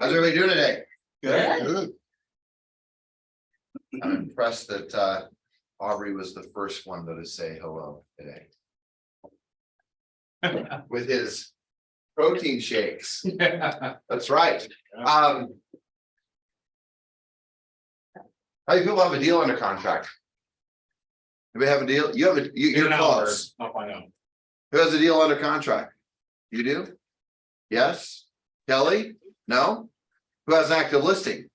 How's everybody doing today? Good. I'm impressed that Aubrey was the first one to say hello today. With his protein shakes. That's right. How do you feel about a deal under contract? Do we have a deal? You have a you're close. I'll find out. Who has a deal under contract? You do? Yes? Kelly? No? Who has an active listing?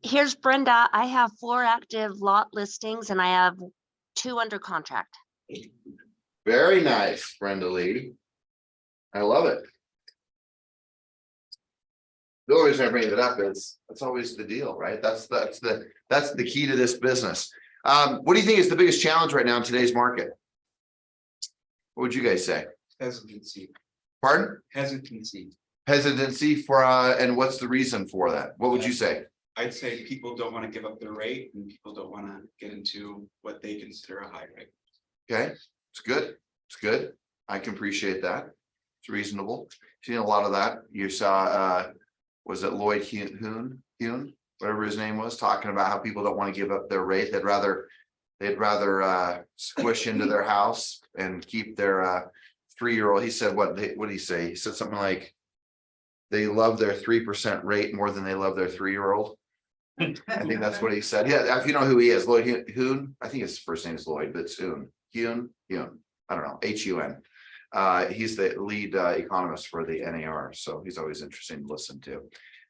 Here's Brenda. I have 4 active lot listings and I have 2 under contract. Very nice, Brenda Lee. I love it. The only reason I bring it up is that's always the deal, right? That's the key to this business. What do you think is the biggest challenge right now in today's market? What would you guys say? Hesitancy. Pardon? Hesitancy. Hesitancy for and what's the reason for that? What would you say? I'd say people don't want to give up their rate and people don't want to get into what they consider a high rate. Okay, it's good. It's good. I can appreciate that. It's reasonable. Seen a lot of that. You saw was it Lloyd Hune, whatever his name was, talking about how people don't want to give up their rate. They'd rather squish into their house and keep their 3-year-old. He said what did he say? He said something like they love their 3% rate more than they love their 3-year-old. I think that's what he said. Yeah, if you know who he is, Lloyd Hune. I think his first name is Lloyd, but it's Hune. I don't know, Hun. He's the lead economist for the NAR, so he's always interesting to listen to.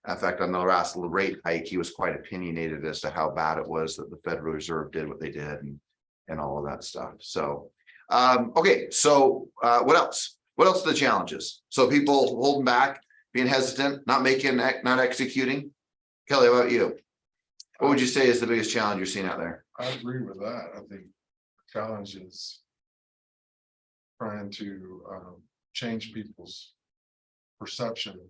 In fact, on the last rate hike, he was quite opinionated as to how bad it was that the Federal Reserve did what they did and all of that stuff. So, okay, so what else? What else are the challenges? So people holding back, being hesitant, not executing. Kelly, how about you? What would you say is the biggest challenge you're seeing out there? I agree with that. I think the challenge is trying to change people's perception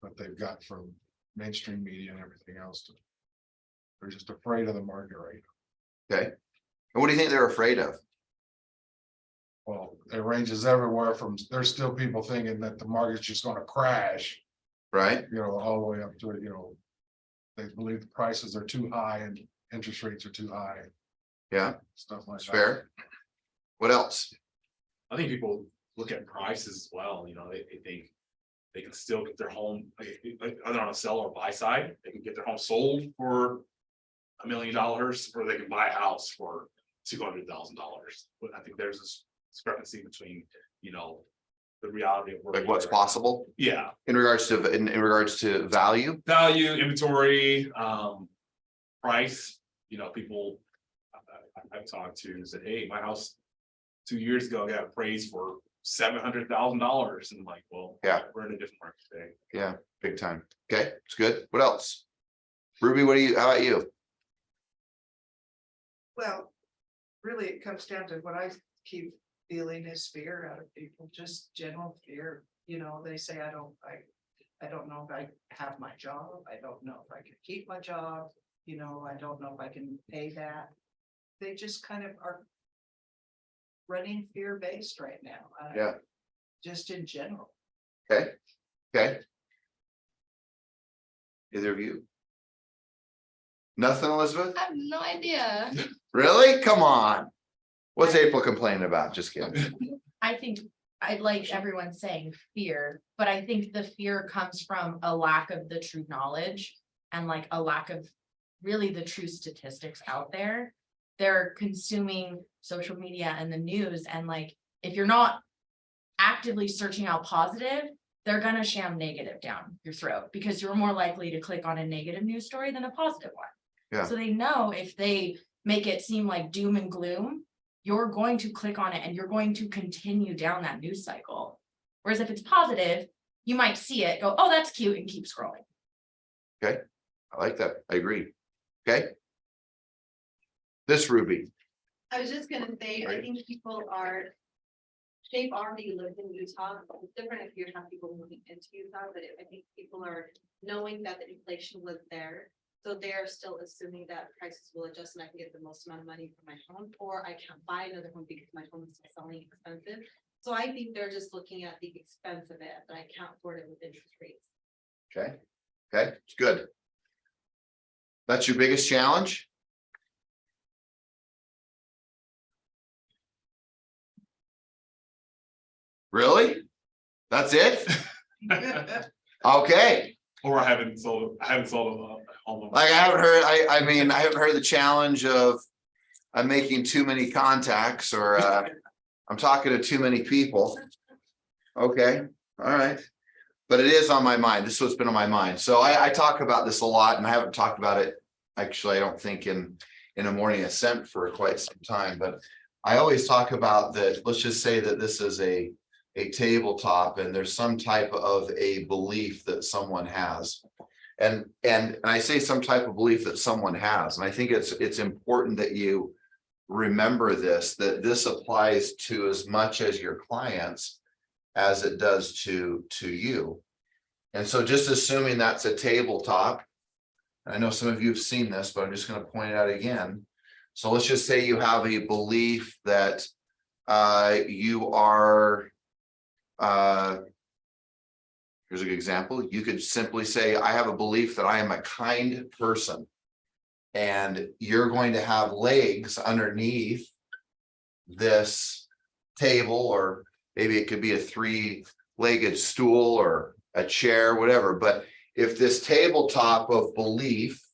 that they've got from mainstream media and everything else. They're just afraid of the market right now. Okay. And what do you think they're afraid of? Well, it ranges everywhere from, there's still people thinking that the market's just going to crash, Right? all the way up to it, they believe the prices are too high and interest rates are too high, Yeah, stuff like it's that. fair. What else? I think people look at prices as well. They think they can still get their home, either on a sell or buy side. They can get their home sold for $1 million, or they can buy a house for $200,000. But I think there's this discrepancy between, the reality of Like what's possible? Yeah, In regards to value? value, inventory, price. People I've talked to said, hey, my house 2 years ago got appraised for $700,000, and I'm like, well, Yeah, we're in a different market today. yeah, big time. Okay, it's good. What else? Ruby, how about you? Well, really, it comes down to what I keep feeling is fear out of people, just general fear. They say, I don't know if I have my job. I don't know if I can keep my job. I don't know if I can pay that. They just kind of are running fear-based right now. Yeah. Just in general. Okay. Either of you? Nothing, Elizabeth? I have no idea. Really? Come on. What's April complaining about? Just kidding. I think I like everyone saying fear, but I think the fear comes from a lack of the true knowledge and like a lack of really the true statistics out there. They're consuming social media and the news, and like if you're not actively searching out positive, they're gonna sham negative down your throat because you're more likely to click on a negative news story than a positive one. Yeah. So they know if they make it seem like doom and gloom, you're going to click on it and you're going to continue down that news cycle. Whereas if it's positive, you might see it, go, oh, that's cute, and keep scrolling. Okay, I like that. I agree. Okay. This Ruby. I was just gonna say, I think they've already lived in Utah. It's different if you have people moving into Utah, but I think people are knowing that the inflation was there. So they're still assuming that prices will adjust and I can get the most amount of money for my home, or I can't buy another home because my home is still selling expensive. So I think they're just looking at the expense of it, but I can't afford it with interest rates. Okay, okay, it's good. That's your biggest challenge? Really? That's it? Okay, Or I haven't sold a home. like I haven't heard, I mean, I haven't heard the challenge of I'm making too many contacts or I'm talking to too many people. Okay, all right. But it is on my mind. This is what's been on my mind. So I talk about this a lot and I haven't talked about it. Actually, I don't think in a morning ascent for quite some time, but I always talk about that. Let's just say that this is a tabletop and there's some type of a belief that someone has. And I say some type of belief that someone has, and I think it's important that you remember this, that this applies to as much as your clients as it does to you. And so just assuming that's a tabletop, I know some of you have seen this, but I'm just going to point it out again. So let's just say you have a belief that you are, here's a good example. You could simply say, I have a belief that I am a kind person. And you're going to have legs underneath this table, or maybe it could be a three-legged stool or a chair, whatever. But if this tabletop of belief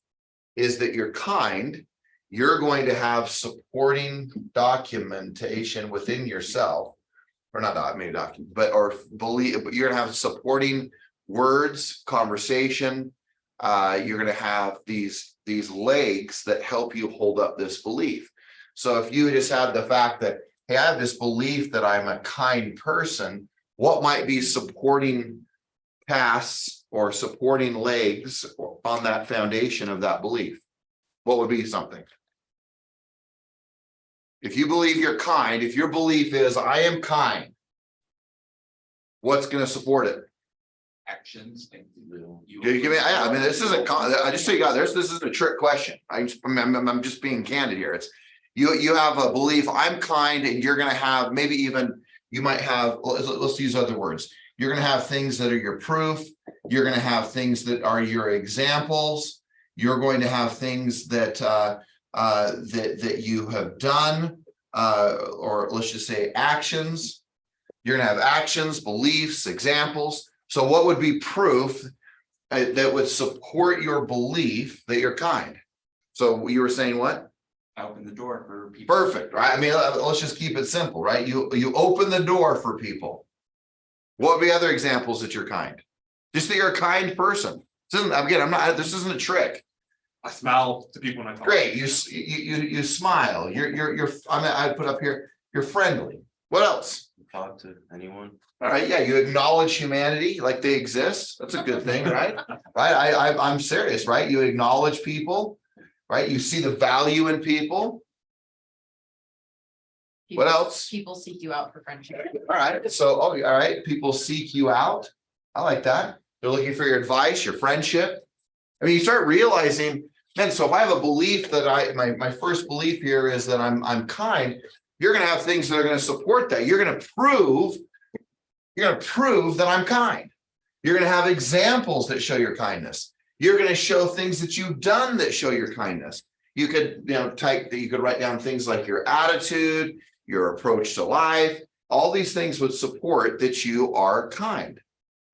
is that you're kind, you're going to have supporting documentation within yourself, or not maybe document, but or believe, but you're gonna have supporting words, conversation. You're gonna have these legs that help you hold up this belief. So if you just have the fact that, hey, I have this belief that I'm a kind person, what might be supporting paths or supporting legs on that foundation of that belief? What would be something? If you believe you're kind, if your belief is I am kind, what's going to support it? Actions. Like you Give me, I mean, this isn't, I just say you got this isn't a trick question. I'm just being candid here. It's you have a belief, I'm kind, and you're going to have maybe even you might have, let's use other words. You're going to have things that are your proof. You're going to have things that are your examples. You're going to have things that that you have done, or let's just say actions. You're going to have actions, beliefs, examples. So what would be proof that would support your belief that you're kind? So you were saying what? open the door for people. Perfect, right? I mean, let's just keep it simple, right? You open the door for people. What would be other examples that you're kind? Just that you're a kind person. Again, this isn't a trick. I smile to people when I talk. Great, you smile. I put up here, you're friendly. What else? Talk to anyone. All right, yeah, you acknowledge humanity like they exist. That's a good thing, right? Right, I'm serious, right? You acknowledge people, right? You see the value in people. What else? People seek you out for friendship. All right, so, all right, people seek you out. I like that. They're looking for your advice, your friendship. I mean, you start realizing, man, so if I have a belief that my first belief here is that I'm kind, you're going to have things that are going to support that. You're going to prove that I'm kind. You're going to have examples that show your kindness. You're going to show things that you've done that show your kindness. You could, you could write down things like your attitude, your approach to life. All these things would support that you are kind.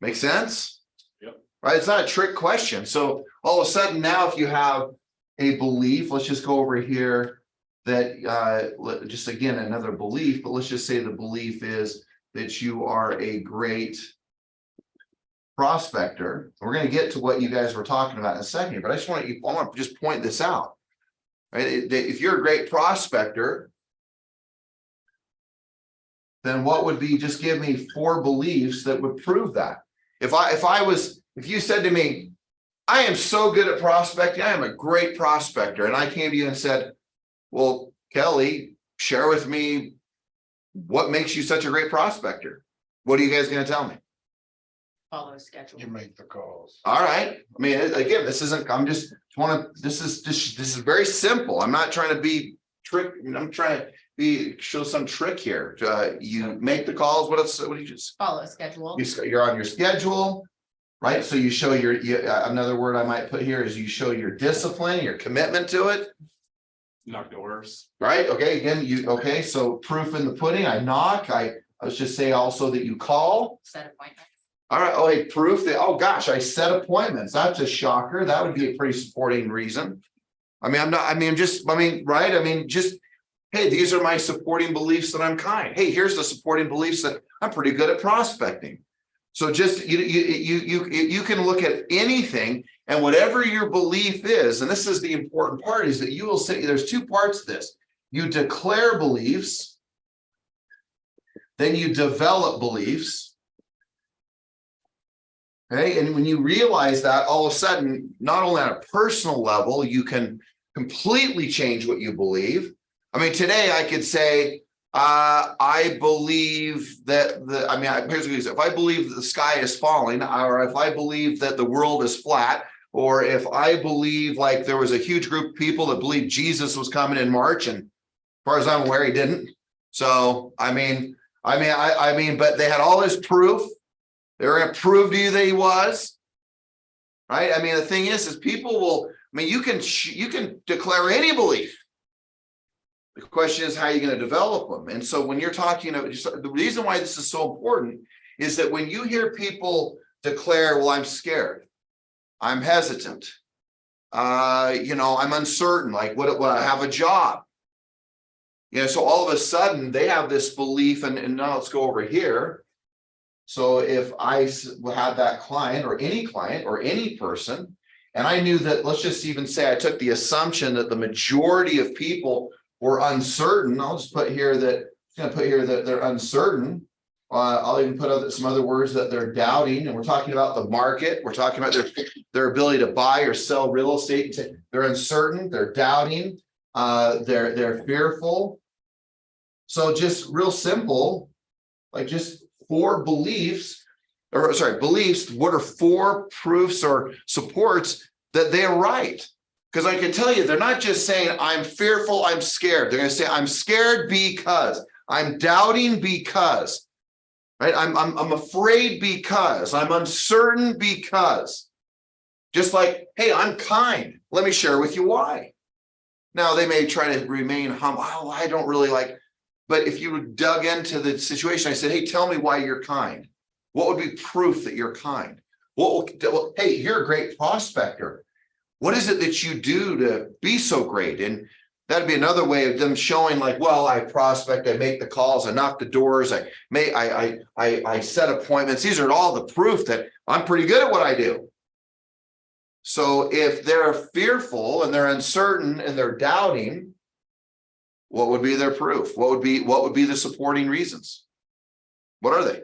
Make sense? Yep. Right? It's not a trick question. So all of a sudden now, if you have a belief, let's just go over here that just again, another belief, but let's just say the belief is that you are a great prospector. We're going to get to what you guys were talking about in a second, but I want to just point this out. Right? If you're a great prospector, then what would be, just give me 4 beliefs that would prove that. If you said to me, I am so good at prospecting, I am a great prospector, and I came to you and said, well, Kelly, share with me what makes you such a great prospector. What are you guys going to tell me? Follow a schedule. You make the calls. All right. I mean, again, this is very simple. I'm not trying to be trick. I'm trying to show some trick here. You make the calls, what else, what do you just? Follow a schedule. You're on your schedule, right? So you show another word I might put here is you show your discipline, your commitment to it, Knock doors. right? Okay, again, okay, so proof in the pudding, I knock, let's just say also that you call. Set appointments. All right, oh, hey, proof that, oh gosh, I set appointments. That's a shocker. That would be a pretty supporting reason. I mean, right? I mean, just, hey, these are my supporting beliefs that I'm kind. Hey, here's the supporting beliefs that I'm pretty good at prospecting. So just, you can look at anything and whatever your belief is, and this is the important part, is that you will say, there's two parts to this. You declare beliefs, then you develop beliefs. Okay, and when you realize that, all of a sudden, not only on a personal level, you can completely change what you believe. I mean, today I could say, I believe that here's what it is. If I believe that the sky is falling, or if I believe that the world is flat, or if I believe like there was a huge group of people that believed Jesus was coming in March, and as far as I'm aware, he didn't. So, but they had all this proof. They were going to prove to you that he was, right? I mean, the thing is people will, you can declare any belief. The question is, how are you going to develop them? And so when you're talking about, the reason why this is so important is that when you hear people declare, well, I'm scared, I'm hesitant, I'm uncertain, like what I have a job. So all of a sudden they have this belief, and now let's go over here. So if I had that client or any person, and I knew that, let's just even say I took the assumption that the majority of people were uncertain, I'll just put here that, they're uncertain. I'll even put some other words, that they're doubting, and we're talking about the market. We're talking about their ability to buy or sell real estate. They're uncertain, they're doubting, they're fearful. So just real simple, like just beliefs. What are 4 proofs or supports that they're right? Because I can tell you, they're not just saying I'm fearful, I'm scared. They're going to say I'm scared because, I'm doubting because, right? I'm afraid because, I'm uncertain because. Just like, hey, I'm kind. Let me share with you why. Now they may try to remain humble. Oh, I don't really like. But if you dug into the situation, I said, hey, tell me why you're kind. What would be proof that you're kind? Hey, you're a great prospector. What is it that you do to be so great? And that'd be another way of them showing like, well, I prospect, I make the calls, I knock the doors, I set appointments. These are all the proof that I'm pretty good at what I do. So if they're fearful and they're uncertain and they're doubting, what would be their proof? What would be the supporting reasons? What are they?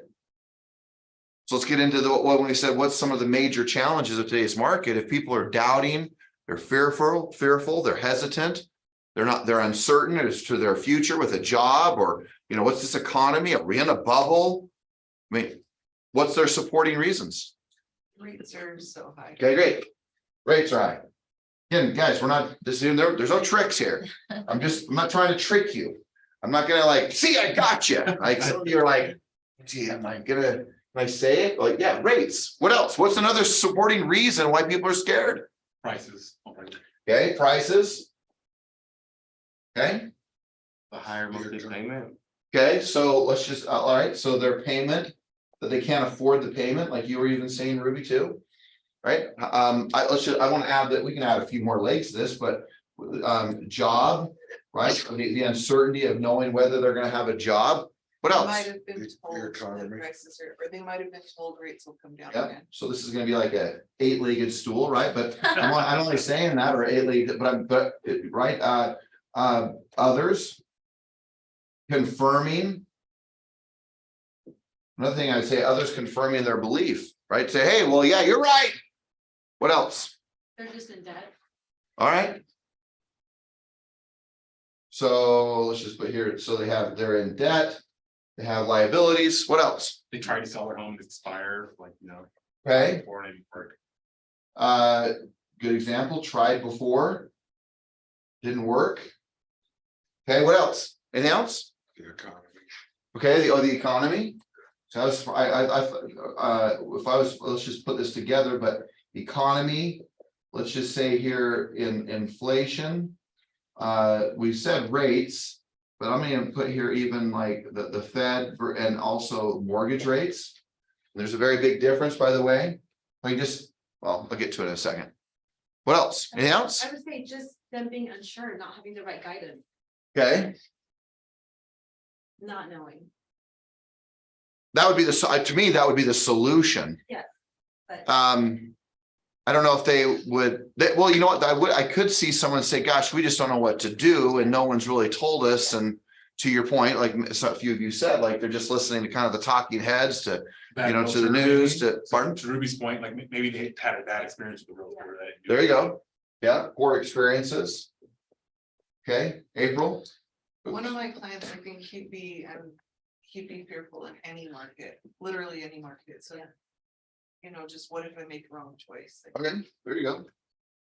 So let's get into what we said, what's some of the major challenges of today's market. If people are doubting, they're fearful, they're hesitant, they're uncertain as to their future with a job, or, what's this economy? Are we in a bubble? I mean, what's their supporting reasons? Rates are so high. Okay, great. Rates are high. Again, guys, there's no tricks here. I'm not trying to trick you. I'm not gonna see, I got you. Like some of you are like, gee, am I gonna, can I say it? Like, yeah, rates. What else? What's another supporting reason why people are scared? Prices. Okay, prices. Okay. The higher monthly payment. Okay, so let's just, all right, so their payment, that they can't afford the payment, like you were even saying, Ruby, too. Right, I want to add that we can add a few more legs to this, but job, right? The uncertainty of knowing whether they're going to have a job. What They else? might have been told that economy. prices are, or they might have been told rates will come down Yeah, again. so this is going to be like a 8-legged stool, right? But I'm only saying that, or 8-legged, but right. Others confirming. Another thing I'd say, others confirming their belief, right? Say, hey, well, yeah, you're right. What else? They're just in debt. All right. So let's just put here, so they're in debt, they have liabilities. What else? They try to sell their home to expire, Okay. before it even work. Good example, tried before, didn't work. Okay, what else? Anything else? The economy. Okay, the economy. So if I was, let's just put this together, but economy, let's just say here in inflation. We said rates, but I'm gonna put here even like the Fed and also mortgage rates. There's a very big difference, by the way. Well, I'll get to it in a second. What else? Anything else? I would say just them being unsure, not having the right guidance, Okay, not knowing. that would be to me, that would be the solution. But I don't know if they would, well, you know what, I could see someone say, gosh, we just don't know what to do and no one's really told us. And to your point, like a few of you said, like they're just listening to kind of the talking heads to, to the news, to, pardon? To Ruby's point, like maybe they had a bad experience with the realtor. There you go. Yeah, poor experiences. Okay, April? One of my clients, I think he'd be fearful in any market, literally any market, so. You know, just what if I make the wrong choice? Okay, there you go.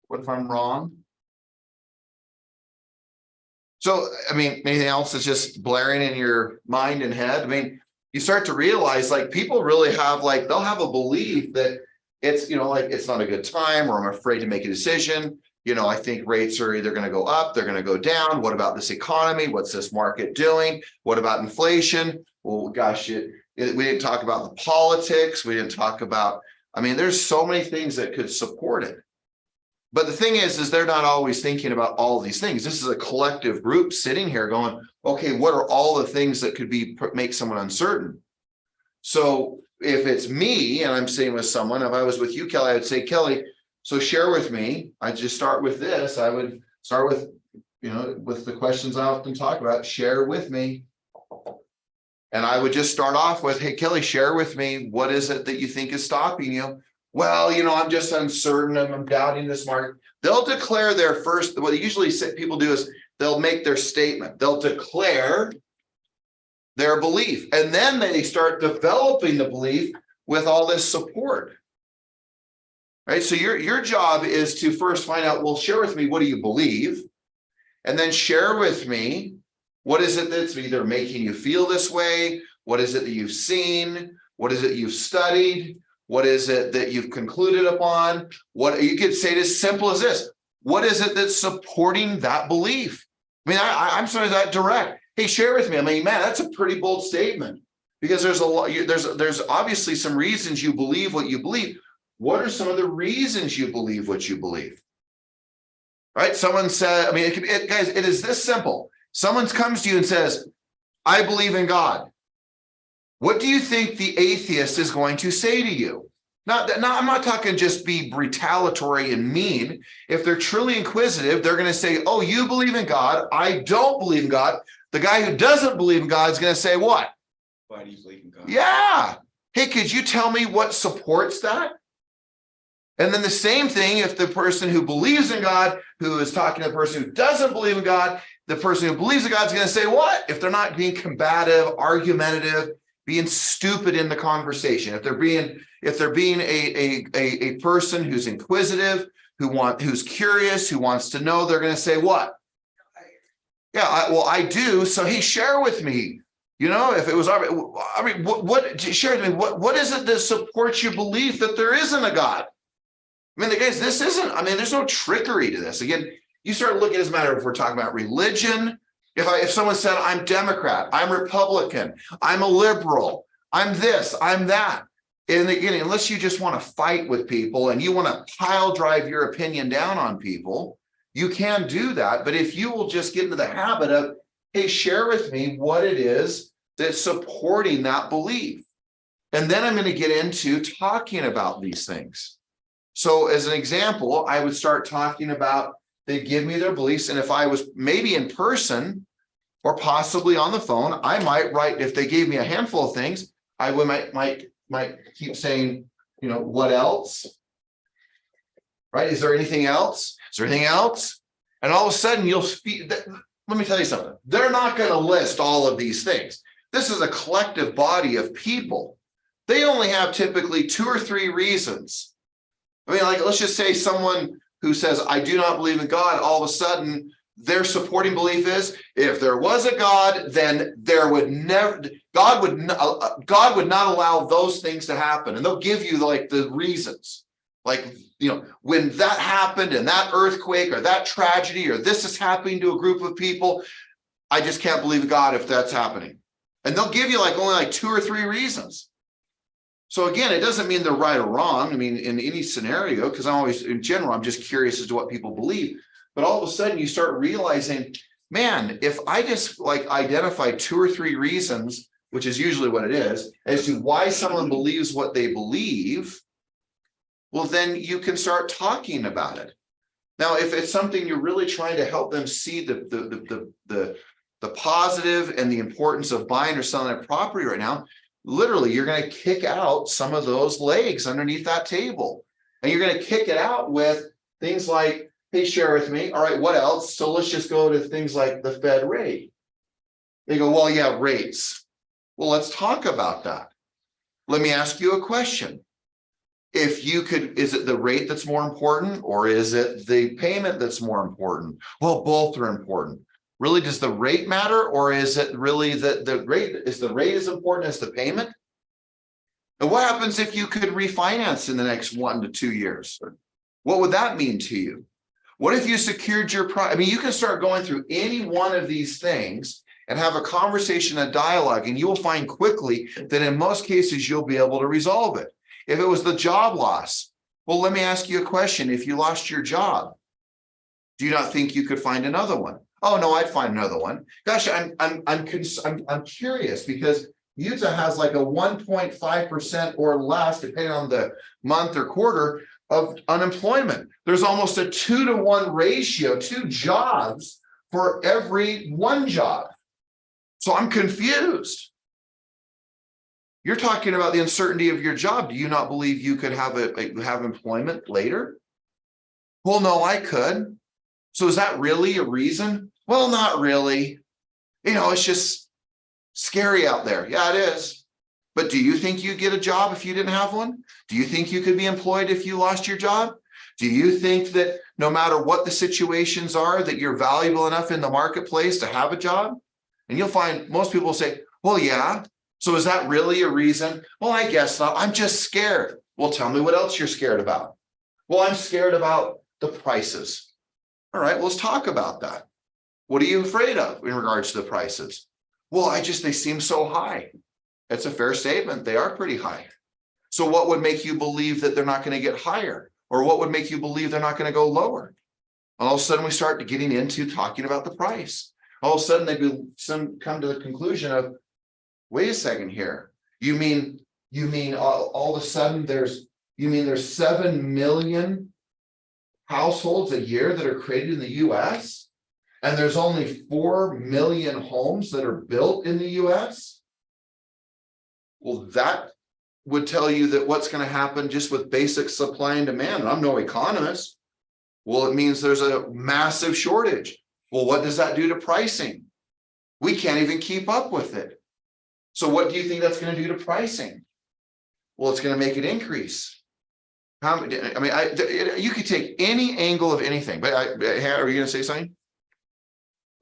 What if I'm wrong? So, I mean, anything else that's just blaring in your mind and head? I mean, you start to realize like people really have like, they'll have a belief that it's, like it's not a good time or I'm afraid to make a decision. I think rates are either going to go up, they're going to go down. What about this economy? What's this market doing? What about inflation? Well, gosh, we didn't talk about the politics. We didn't talk about, there's so many things that could support it. But the thing is they're not always thinking about all these things. This is a collective group sitting here going, okay, what are all the things that could make someone uncertain? So if it's me and I'm sitting with someone, if I was with you, Kelly, I would say, Kelly, so share with me. I just start with this. I would start with, with the questions I often talk about, share with me. And I would just start off with, hey, Kelly, share with me, what is it that you think is stopping you? Well, I'm just uncertain. I'm doubting this market. They'll declare their first, what usually people do is they'll make their statement. They'll declare their belief. And then they start developing the belief with all this support. Right? So your job is to first find out, well, share with me, what do you believe? And then share with me, what is it that's either making you feel this way? What is it that you've seen? What is it you've studied? What is it that you've concluded upon? What you could say it as simple as this. What is it that's supporting that belief? I'm sorry, that direct. Hey, share with me. Man, that's a pretty bold statement because there's a lot, there's obviously some reasons you believe what you believe. What are some of the reasons you believe what you believe? Right? Someone said, guys, it is this simple. Someone comes to you and says, I believe in God. What do you think the atheist is going to say to you? Now, I'm not talking just be retaliatory and mean. If they're truly inquisitive, they're going to say, oh, you believe in God. I don't believe in God. The guy who doesn't believe in God is going to say what? Why do you believe in God? Yeah. Hey, could you tell me what supports that? And then the same thing, if the person who believes in God, who is talking to the person who doesn't believe in God, the person who believes in God is going to say what? If they're not being combative, argumentative, being stupid in the conversation, if they're being a person who's inquisitive, who's curious, who wants to know, they're going to say what? Yeah, I do. So hey, share with me. If it was, what share with me? What is it that supports your belief that there isn't a God? Guys, this isn't. There's no trickery to this. Again, you start looking as a matter if we're talking about religion. If someone said, I'm Democrat, I'm Republican, I'm a liberal, I'm this, I'm that. And again, unless you just want to fight with people and you want to pile drive your opinion down on people, you can do that. But if you will just get into the habit of, hey, share with me what it is that's supporting that belief. And then I'm going to get into talking about these things. So as an example, I would start talking about, they give me their beliefs. And if I was maybe in person or possibly on the phone, I might write, if they gave me a handful of things, I might keep saying, what else? Right? Is there anything else? Is there anything else? And all of a sudden you'll speak. Let me tell you something. They're not going to list all of these things. This is a collective body of people. They only have typically 2 or 3 reasons. Let's just say someone who says, I do not believe in God, all of a sudden their supporting belief is, if there was a God, then there would never, God would not allow those things to happen. And they'll give you like the reasons. Like, you know, when that happened and that earthquake or that tragedy or this is happening to a group of people, I just can't believe God if that's happening. And they'll give you like only like 2 or 3 reasons. So again, it doesn't mean they're right or wrong. I mean, in any scenario, because I'm always, in general, I'm just curious as to what people believe. But all of a sudden you start realizing, man, if I just like identify 2 or 3 reasons, which is usually what it is, as to why someone believes what they believe, well, then you can start talking about it. Now, if it's something you're really trying to help them see the positive and the importance of buying or selling a property right now, literally, you're going to kick out some of those legs underneath that table. And you're going to kick it out with things like, hey, share with me. All right, what else? So let's just go to things like the Fed rate. They go, well, yeah, rates. Well, let's talk about that. Let me ask you a question. If you could, is it the rate that's more important or is it the payment that's more important? Well, both are important. Really, does the rate matter or is it really the rate? Is the rate as important as the payment? And what happens if you could refinance in the next 1 to 2 years? What would that mean to you? What if you secured your I mean, you can start going through any one of these things and have a conversation, a dialogue, and you will find quickly that in most cases, you'll be able to resolve it. If it was the job loss, well, let me ask you a question. If you lost your job, do you not think you could find another one? Oh, no, I'd find another one. Gosh, I'm curious because Utah has like a 1.5% or less, depending on the month or quarter, of unemployment. There's almost a 2-to-1 ratio, 2 jobs for every 1 job. So I'm confused. You're talking about the uncertainty of your job. Do you not believe you could have have employment later? Well, no, I could. So is that really a reason? Well, not really. You know, it's just scary out there. Yeah, it is. But do you think you'd get a job if you didn't have one? Do you think you could be employed if you lost your job? Do you think that no matter what the situations are, that you're valuable enough in the marketplace to have a job? And you'll find most people say, well, yeah. So is that really a reason? Well, I guess not. I'm just scared. Well, tell me what else you're scared about. Well, I'm scared about the prices. All right, well, let's talk about that. What are you afraid of in regards to the prices? Well, they seem so high. That's a fair statement. They are pretty high. So what would make you believe that they're not going to get higher? Or what would make you believe they're not going to go lower? All of a sudden we start getting into talking about the price. All of a sudden they come to the conclusion of, wait a second here. You mean all of a sudden there's 7 million households a year that are created in the US and there's only 4 million homes that are built in the US? Well, that would tell you that what's going to happen just with basic supply and demand. And I'm no economist. Well, it means there's a massive shortage. Well, what does that do to pricing? We can't even keep up with it. So what do you think that's going to do to pricing? Well, it's going to make it increase. You could take any angle of anything, but are you going to say something?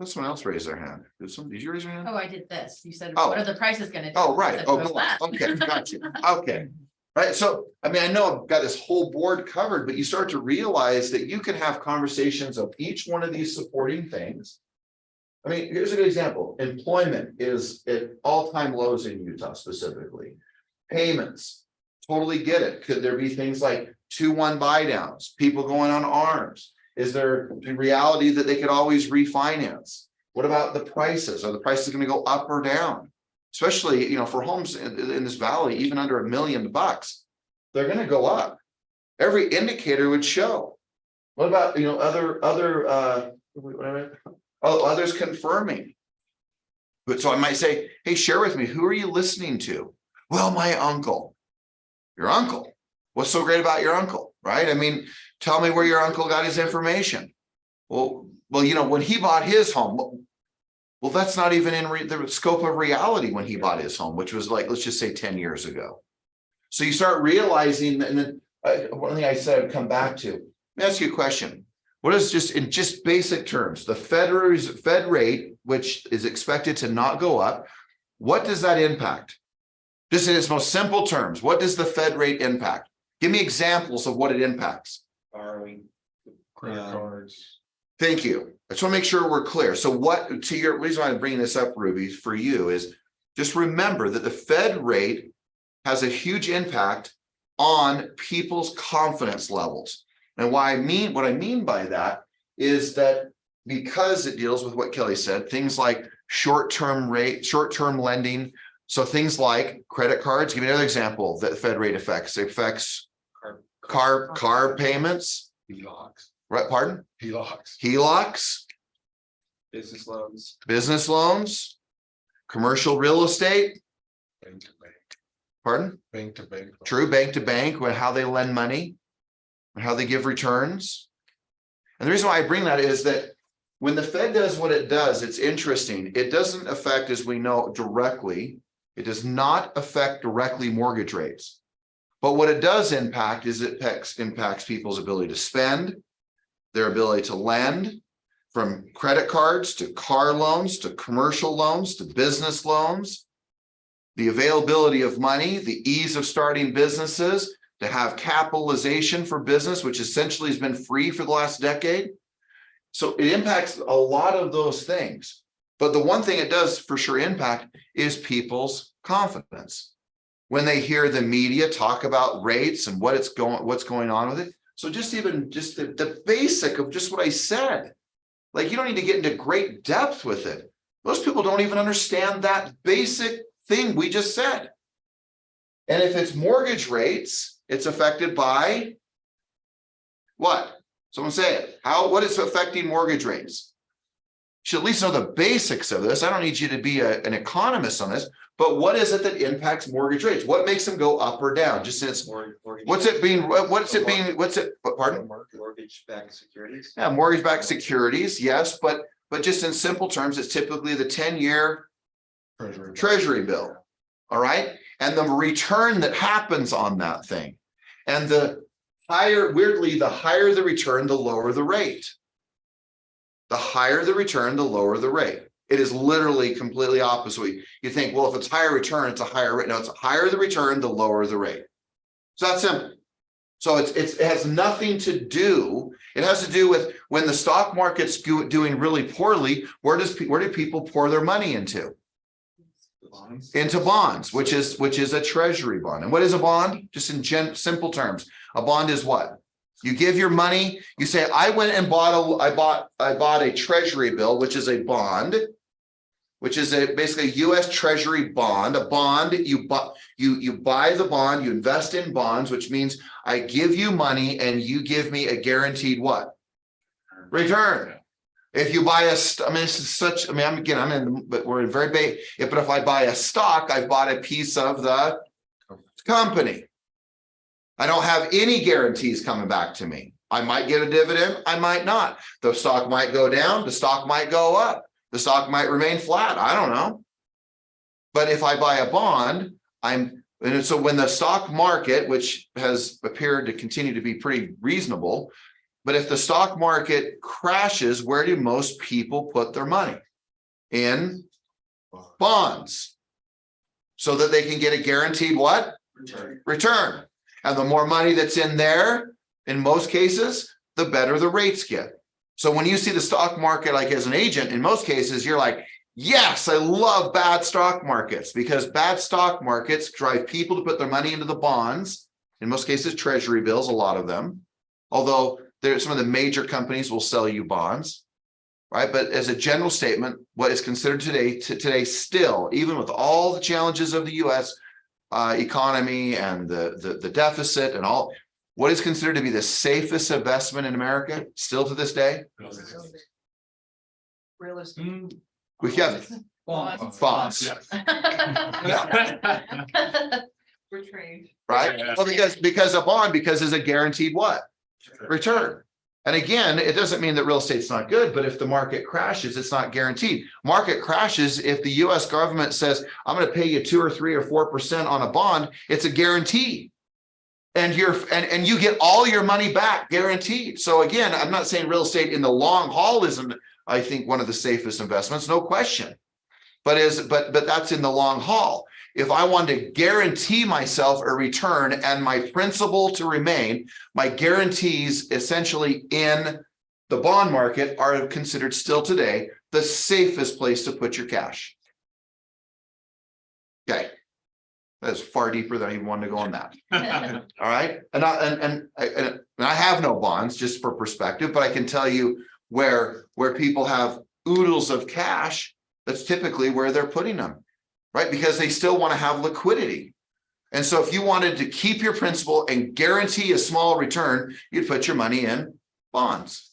Let someone else raise their hand. Did you raise your hand? Oh, I did this. You said, Oh. what are the prices gonna do? Oh, I right. said, Oh, "What's that?" okay, gotcha. Okay. Right. So, I know I've got this whole board covered, but you start to realize that you can have conversations of each one of these supporting things. Here's a good example. Employment is at all-time lows in Utah specifically. Payments, totally get it. Could there be things like 2-1 buy downs, people going on ARMs? Is there the reality that they could always refinance? What about the prices? Are the prices going to go up or down? Especially, for homes in this valley, even under $1 million, they're going to go up. Every indicator would show. What about, others confirming? But so I might say, hey, share with me, who are you listening to? Well, my uncle. Your uncle? What's so great about your uncle, right? Tell me where your uncle got his information. Well, when he bought his home, well, that's not even in the scope of reality when he bought his home, which was like, let's just say 10 years ago. So you start realizing, and then one thing I said I'd come back to. Let me ask you a question. What is just in just basic terms, the Fed rate, which is expected to not go up, what does that impact? Just in its most simple terms, what does the Fed rate impact? Give me examples of what it impacts. Borrowing. Credit cards. Thank you. I just want to make sure we're clear. So what, to your reason why I'm bringing this up, Ruby, for you is just remember that the Fed rate has a huge impact on people's confidence levels. And what I mean by that is that because it deals with what Kelly said, things like short-term lending. So things like credit cards, give me another example that the Fed rate affects. It affects car payments, HELOCs. right? Pardon? HELOCs, business loans, commercial real estate, Bank to bank. pardon? Bank to bank. True, bank to bank, how they lend money, and how they give returns. And the reason why I bring that is that when the Fed does what it does, it's interesting. It doesn't affect, as we know, directly. It does not affect directly mortgage rates. But what it does impact is it impacts people's ability to spend, their ability to lend, from credit cards to car loans to commercial loans to business loans, the availability of money, the ease of starting businesses, to have capitalization for business, which essentially has been free for the last decade. So it impacts a lot of those things. But the one thing it does for sure impact is people's confidence. When they hear the media talk about rates and what's going on with it. So just the basic of just what I said, like you don't need to get into great depth with it. Most people don't even understand that basic thing we just said. And if it's mortgage rates, it's affected by what? Someone say it. What is affecting mortgage rates? You should at least know the basics of this. I don't need you to be an economist on this, but what is it that impacts mortgage rates? What makes them go up or down? Just since pardon? Mortgage-backed securities. Yeah, mortgage-backed securities, yes, but just in simple terms, it's typically the 10-year treasury bill. All right. And the return that happens on that thing. And weirdly, the higher the return, the lower the rate. The higher the return, the lower the rate. It is literally completely opposite. You think, well, if it's higher return, it's a higher rate. No, it's higher the return, the lower the rate. So that's simple. So it has nothing to do. It has to do with when the stock market's doing really poorly, where do people pour their money into? Into bonds, which is a treasury bond. And what is a bond? Just in simple terms, a bond is what? You give your money, you say, I went and I bought a treasury bill, which is a bond, which is basically a US Treasury bond. A bond, you buy the bond, you invest in bonds, which means I give you money and you give me a guaranteed what? Return. If you buy but we're in very big, but if I buy a stock, I've bought a piece of the company. I don't have any guarantees coming back to me. I might get a dividend, I might not. The stock might go down, the stock might go up, the stock might remain flat. I don't know. But if I buy a bond, and so when the stock market, which has appeared to continue to be pretty reasonable, but if the stock market crashes, where do most people put their money? In bonds. So that they can get a guaranteed what? Return. And the more money that's in there, in most cases, the better the rates get. So when you see the stock market, like as an agent, in most cases, you're like, yes, I love bad stock markets, because bad stock markets drive people to put their money into the bonds. In most cases, treasury bills, a lot of them. Although some of the major companies will sell you bonds, right? But as a general statement, what is considered today still, even with all the challenges of the US economy and the deficit and all, what is considered to be the safest investment in America still to this day? Real estate. We have bonds, We're trained. right? Well, because a bond, because is a guaranteed what? Return. And again, it doesn't mean that real estate's not good, but if the market crashes, it's not guaranteed. Market crashes if the US government says, I'm going to pay you 2 or 3 or 4% on a bond, it's a guarantee. And and you get all your money back guaranteed. So again, I'm not saying real estate in the long haul isn't, I think, one of the safest investments, no question. But that's in the long haul. If I want to guarantee myself a return and my principal to remain, my guarantees essentially in the bond market are considered still today the safest place to put your cash. Okay. That's far deeper than I even wanted to go on that. All right. And I have no bonds, just for perspective, but I can tell you where people have oodles of cash, that's typically where they're putting them, right? Because they still want to have liquidity. And so if you wanted to keep your principal and guarantee a small return, you'd put your money in bonds.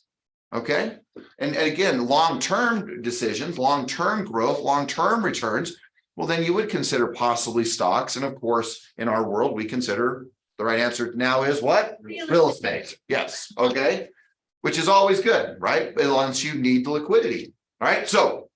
Okay. And again, long-term decisions, long-term growth, long-term returns, well, then you would consider possibly stocks. And of course, in our world, we consider the right answer now is what? Real estate. Yes. Okay. Which is always good, right? Unless you need the liquidity. All right. So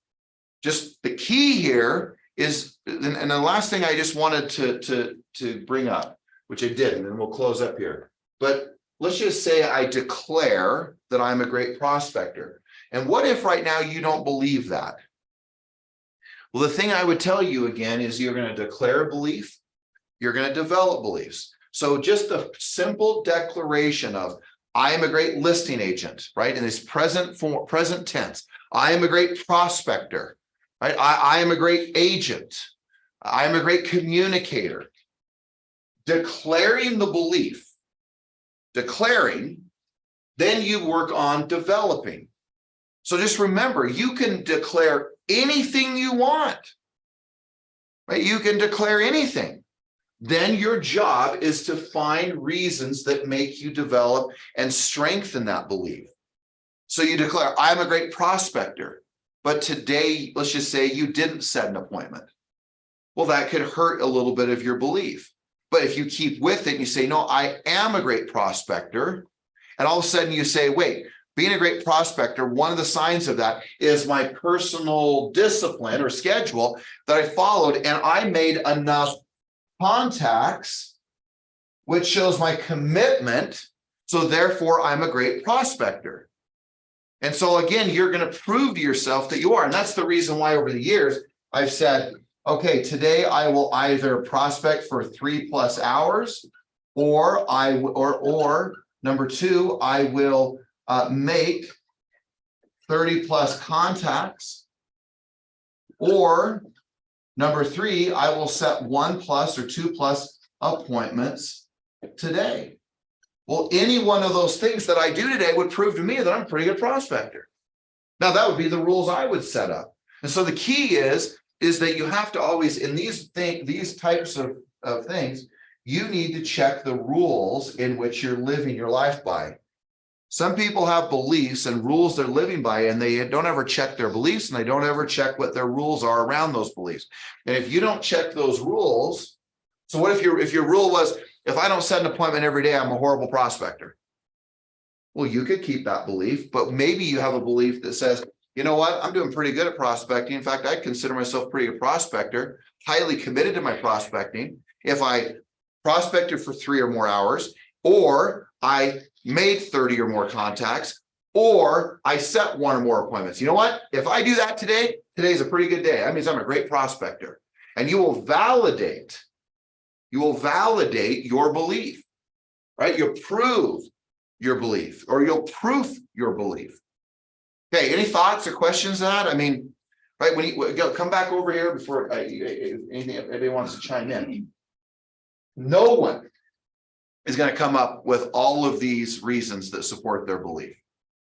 just the key here is, and the last thing I just wanted to bring up, which I didn't, and we'll close up here. But let's just say I declare that I'm a great prospector. And what if right now you don't believe that? Well, the thing I would tell you again is you're going to declare a belief, you're going to develop beliefs. So just the simple declaration of I am a great listing agent, right? In this present tense, I am a great prospector, right? I am a great agent. I am a great communicator. Declaring the belief, then you work on developing. So just remember, you can declare anything you want, right? You can declare anything. Then your job is to find reasons that make you develop and strengthen that belief. So you declare, I'm a great prospector, but today, let's just say you didn't set an appointment. Well, that could hurt a little bit of your belief. But if you keep with it and you say, no, I am a great prospector, and all of a sudden you say, wait, being a great prospector, one of the signs of that is my personal discipline or schedule that I followed, and I made enough contacts, which shows my commitment. So therefore, I'm a great prospector. And so again, you're going to prove to yourself that you are. And that's the reason why over the years, I've said, okay, today I will either prospect for 3+ hours, or number two, I will make 30+ contacts, or number three, I will set 1+ or 2+ appointments today. Well, any one of those things that I do today would prove to me that I'm a pretty good prospector. Now, that would be the rules I would set up. And so the key is that you have to always, in these types of things, you need to check the rules in which you're living your life by. Some people have beliefs and rules they're living by, and they don't ever check their beliefs, and they don't ever check what their rules are around those beliefs. And if you don't check those rules, so what if your rule was, if I don't set an appointment every day, I'm a horrible prospector? Well, you could keep that belief, but maybe you have a belief that says, you know what, I'm doing pretty good at prospecting. In fact, I consider myself a pretty good prospector, highly committed to my prospecting. If I prospected for 3 or more hours, or I made 30 or more contacts, or I set 1 or more appointments. You know what? If I do that today, today's a pretty good day. That means I'm a great prospector. And you will validate your belief, right? You'll prove your belief, or you'll proof your belief. Okay, any thoughts or questions on that? I mean, right, when you go, come back over here before anybody wants to chime in. No one is going to come up with all of these reasons that support their belief.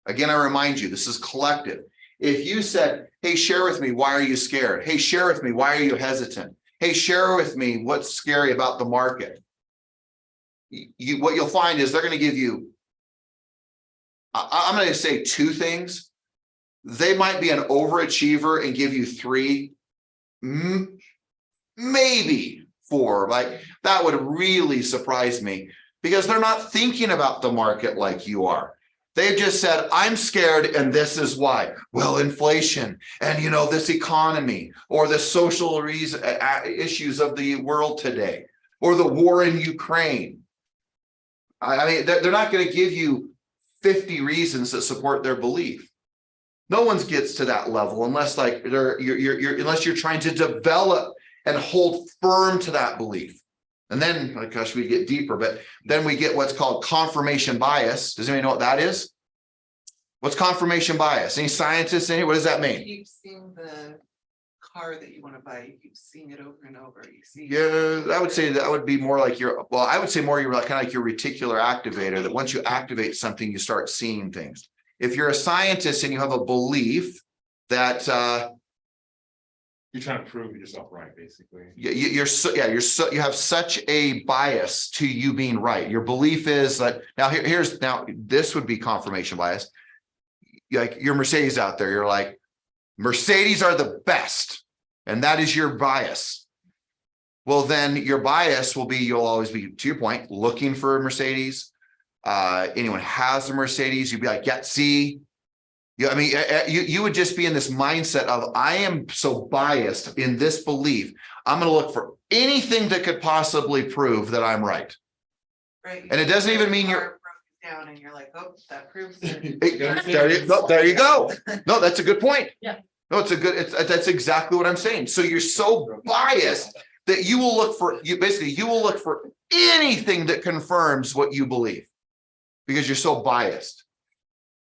Again, I remind you, this is collective. If you said, hey, share with me, why are you scared? Hey, share with me, why are you hesitant? Hey, share with me what's scary about the market. What you'll find is they're going to give you, I'm going to say 2 things. They might be an overachiever and give you 3, maybe 4. Like, that would really surprise me, because they're not thinking about the market like you are. They've just said, I'm scared, and this is why. Well, inflation, and this economy, or the social issues of the world today, or the war in Ukraine. I mean, they're not gonna give you 50 reasons that support their belief. No one gets to that level unless like you're unless you're trying to develop and hold firm to that belief. And then, like, gosh, we get deeper, but then we get what's called confirmation bias. Does anybody know what that is? What's confirmation bias? Any scientists in here? What does that mean? You've seen the car that you want to buy, you've seen it over and over, you see. Yeah, I would say that would be more like I would say more you're like kind of like your reticular activator, that once you activate something, you start seeing things. If you're a scientist and you have a belief that You're trying to prove yourself right, basically. you have such a bias to you being right. Your belief is that now this would be confirmation bias. Like your Mercedes out there, you're like, Mercedes are the best, and that is your bias. Well, then your bias will be, you'll always be, to your point, looking for a Mercedes. Anyone has a Mercedes, you'd be like, yeah, see. Yeah, I mean, you would just be in this mindset of, I am so biased in this belief, I'm going to look for anything that could possibly prove that I'm right. Right. And it doesn't even mean you're down and you're like, oh, that proves it. there you go. No, that's a good point. Yeah. No, that's exactly what I'm saying. So you're so biased that you will look for anything that confirms what you believe, because you're so biased.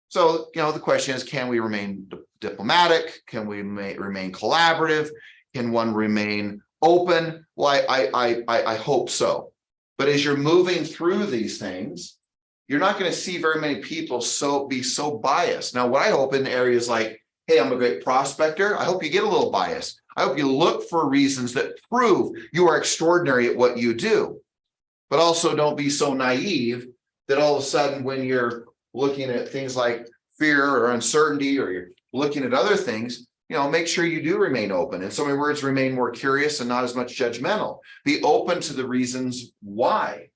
So, the question is, can we remain diplomatic? Can we remain collaborative? Can one remain open? Well, I hope so. But as you're moving through these things, you're not going to see very many people be so biased. Now, what I hope in areas like, hey, I'm a great prospector, I hope you get a little biased. I hope you look for reasons that prove you are extraordinary at what you do. But also don't be so naive that all of a sudden when you're looking at things like fear or uncertainty, or you're looking at other things, make sure you do remain open. In so many words, remain more curious and not as much judgmental. Be open to the reasons why.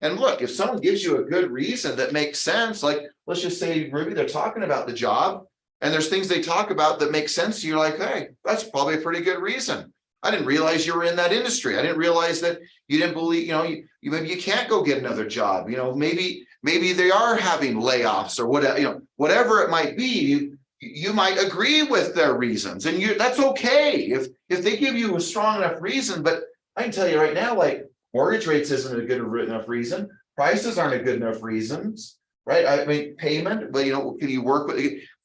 And look, if someone gives you a good reason that makes sense, like let's just say, Ruby, they're talking about the job and there's things they talk about that make sense to you, like, hey, that's probably a pretty good reason. I didn't realize you were in that industry. I didn't realize that you didn't believe, maybe you can't go get another job. Maybe they are having layoffs or whatever, whatever it might be. You might agree with their reasons, and that's okay if they give you a strong enough reason. But I can tell you right now, like mortgage rates isn't a good enough reason. Prices aren't a good enough reasons, right? I mean, payment, but can you work with?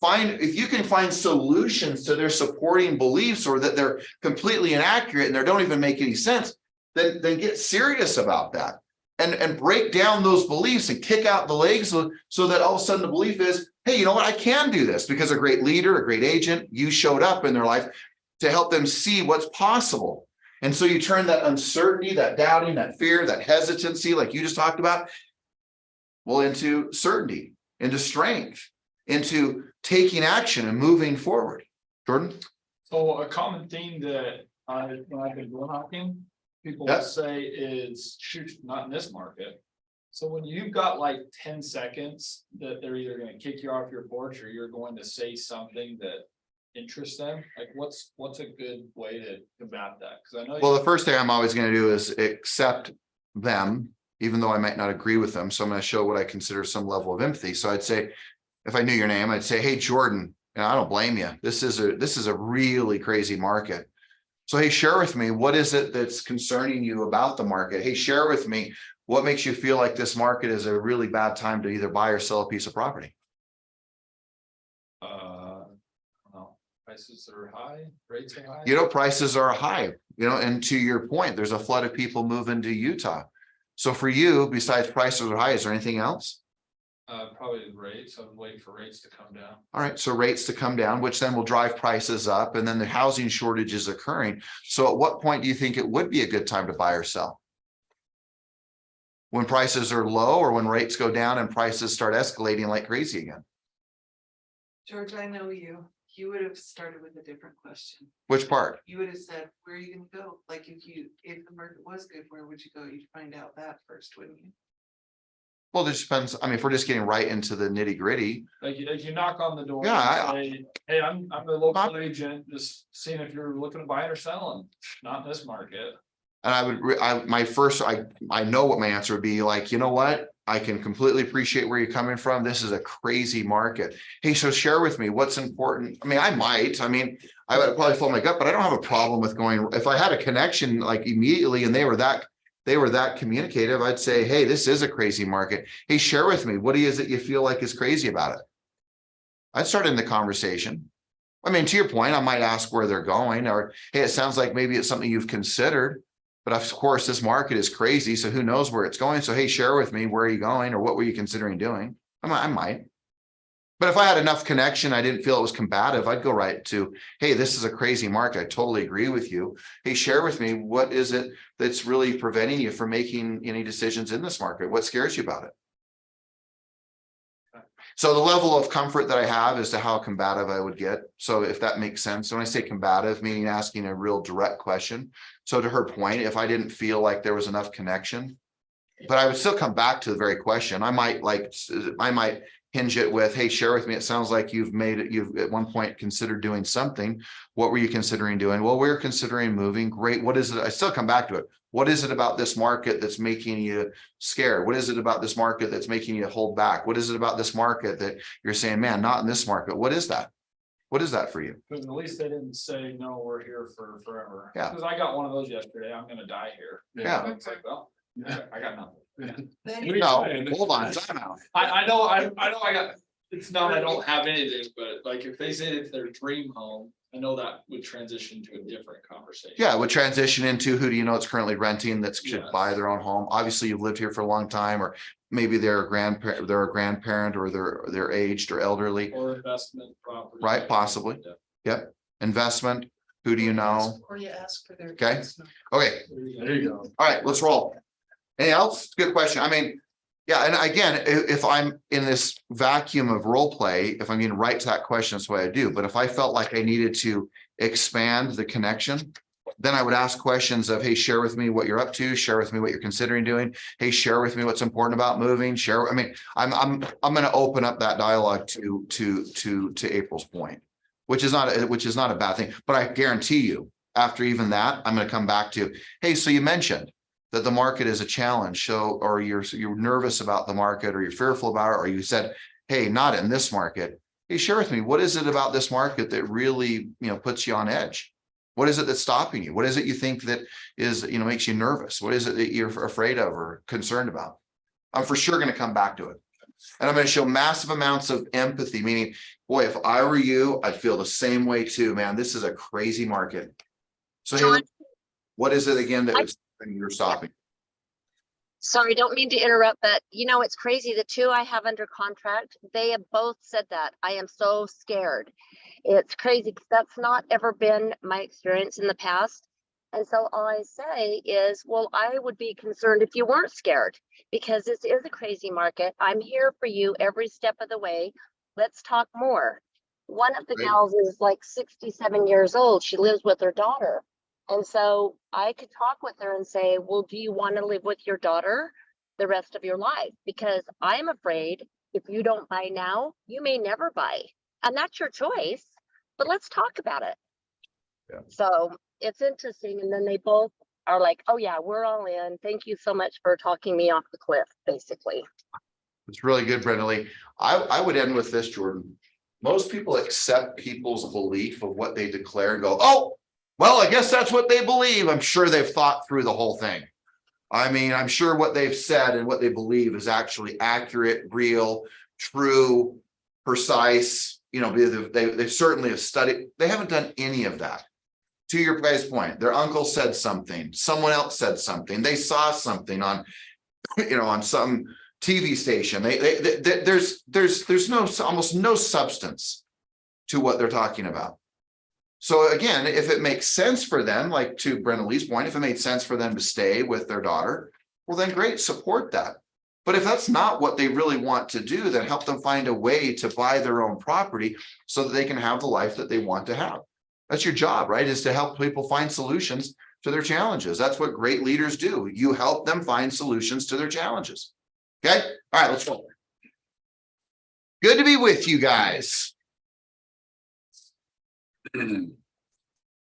If you can find solutions to their supporting beliefs, or that they're completely inaccurate and they don't even make any sense, then get serious about that and break down those beliefs and kick out the legs so that all of a sudden the belief is, hey, you know what, I can do this because a great leader, a great agent, you showed up in their life to help them see what's possible. And so you turn that uncertainty, that doubting, that fear, that hesitancy, like you just talked about, well, into certainty, into strength, into taking action and moving forward. Jordan? So a common theme that when I've been door knocking, people will say is, shoot, not in this market. So when you've got like 10 seconds that they're either going to kick you off your porch or you're going to say something that interests them, like what's a good way to combat that? Because I know. Well, the first thing I'm always going to do is accept them, even though I might not agree with them. So I'm going to show what I consider some level of empathy. So I'd say, if I knew your name, I'd say, hey, Jordan, I don't blame you. This is a really crazy market. So, hey, share with me, what is it that's concerning you about the market? Hey, share with me, what makes you feel like this market is a really bad time to either buy or sell a piece of property? Well, prices are high, rates are high. Prices are high, and to your point, there's a flood of people moving to Utah. So for you, besides prices are high, is there anything else? Probably the rates. I'm waiting for rates to come down. All right, so rates to come down, which then will drive prices up, and then the housing shortage is occurring. So at what point do you think it would be a good time to buy or sell? When prices are low, or when rates go down and prices start escalating like crazy again? George, I know you would have started with a different question. Which part? You would have said, where are you gonna go? Like if the market was good, where would you go? You'd find out that first, wouldn't you? Well, it just depends. I mean, if we're just getting right into the nitty gritty. Like you knock on the door. Yeah, and say, hey, I'm the local agent, just seeing if you're looking to buy or selling, not in this market. And I know what my answer would be, like, you know what? I can completely appreciate where you're coming from. This is a crazy market. Hey, so share with me what's important. I mean, I would probably follow my gut, but I don't have a problem with going, if I had a connection like immediately and they were that communicative, I'd say, hey, this is a crazy market. Hey, share with me, what is it you feel like is crazy about it? I'd start in the conversation. I mean, to your point, I might ask where they're going, or, hey, it sounds like maybe it's something you've considered. But of course, this market is crazy, so who knows where it's going? So, hey, share with me, where are you going, or what were you considering doing? I might. But if I had enough connection, I didn't feel it was combative, I'd go right to, hey, this is a crazy market. I totally agree with you. Hey, share with me, what is it that's really preventing you from making any decisions in this market? What scares you about it? So the level of comfort that I have as to how combative I would get. So if that makes sense, when I say combative, meaning asking a real direct question. So to her point, if I didn't feel like there was enough connection, but I would still come back to the very question. I might hinge it with, hey, share with me. It sounds like you've at one point considered doing something. What were you considering doing? Well, we're considering moving. Great. What is it? I still come back to it. What is it about this market that's making you scared? What is it about this market that's making you hold back? What is it about this market that you're saying, man, not in this market? What is that? What is that for you? Because at least they didn't say, no, we're here for forever. Yeah. Because I got one of those yesterday. I'm gonna die here. Yeah. It's like, well, I got nothing. No, hold on. Time out. I know I got, it's not, I don't have anything, but like if they say it's their dream home, I know that would transition to a different conversation. Yeah, it would transition into who do you know it's currently renting that should Yes. buy their own home. Obviously, you've lived here for a long time, or maybe they're a grandparent, or they're aged or elderly, Or investment property. right? Possibly. Yeah. Yep. Investment. Who do you know? Or you ask for their. Okay. tax number. Okay. There you go. All right, let's roll. Anything else? Good question. I mean, yeah, and again, if I'm in this vacuum of role play, if I'm getting right to that question, that's what I do. But if I felt like I needed to expand the connection, then I would ask questions of, hey, share with me what you're up to, share with me what you're considering doing. Hey, share with me what's important about moving. Share. I mean, I'm going to open up that dialogue to April's point, which is not a bad thing. But I guarantee you, after even that, I'm going to come back to, hey, so you mentioned that the market is a challenge. So, or you're nervous about the market, or you're fearful about it, or you said, hey, not in this market. Hey, share with me, what is it about this market that really, puts you on edge? What is it that's stopping you? What is it you think that is, makes you nervous? What is it that you're afraid of or concerned about? I'm for sure going to come back to it. And I'm going to show massive amounts of empathy, meaning, boy, if I were you, I'd feel the same way too, man. This is a crazy market. So, John, hey, what is it again that you're stopping? sorry, don't mean to interrupt, but it's crazy. The two I have under contract, they have both said that. I am so scared. It's crazy because that's not ever been my experience in the past. And so all I say is, well, I would be concerned if you weren't scared, because this is a crazy market. I'm here for you every step of the way. Let's talk more. One of the Great. gals is like 67 years old. She lives with her daughter. And so I could talk with her and say, well, do you want to live with your daughter the rest of your life? Because I'm afraid if you don't buy now, you may never buy. And that's your choice, but let's talk about it. Yeah. So it's interesting. And then they both are like, oh yeah, we're all in. Thank you so much for talking me off the cliff, basically. It's really good, Brenda Lee. I would end with this, Jordan. Most people accept people's belief of what they declare and go, oh, well, I guess that's what they believe. I'm sure they've thought through the whole thing. I mean, I'm sure what they've said and what they believe is actually accurate, real, true, precise. They certainly have studied. They haven't done any of that. To your guys' point, their uncle said something, someone else said something, they saw something on, on some TV station. There's almost no substance to what they're talking about. So again, if it makes sense for them, like to Brenda Lee's point, if it made sense for them to stay with their daughter, well, then great, support that. But if that's not what they really want to do, then help them find a way to buy their own property so that they can have the life that they want to have. That's your job, right? Is to help people find solutions to their challenges. That's what great leaders do. You help them find solutions to their challenges. Okay. All right, let's roll. Good to be with you guys.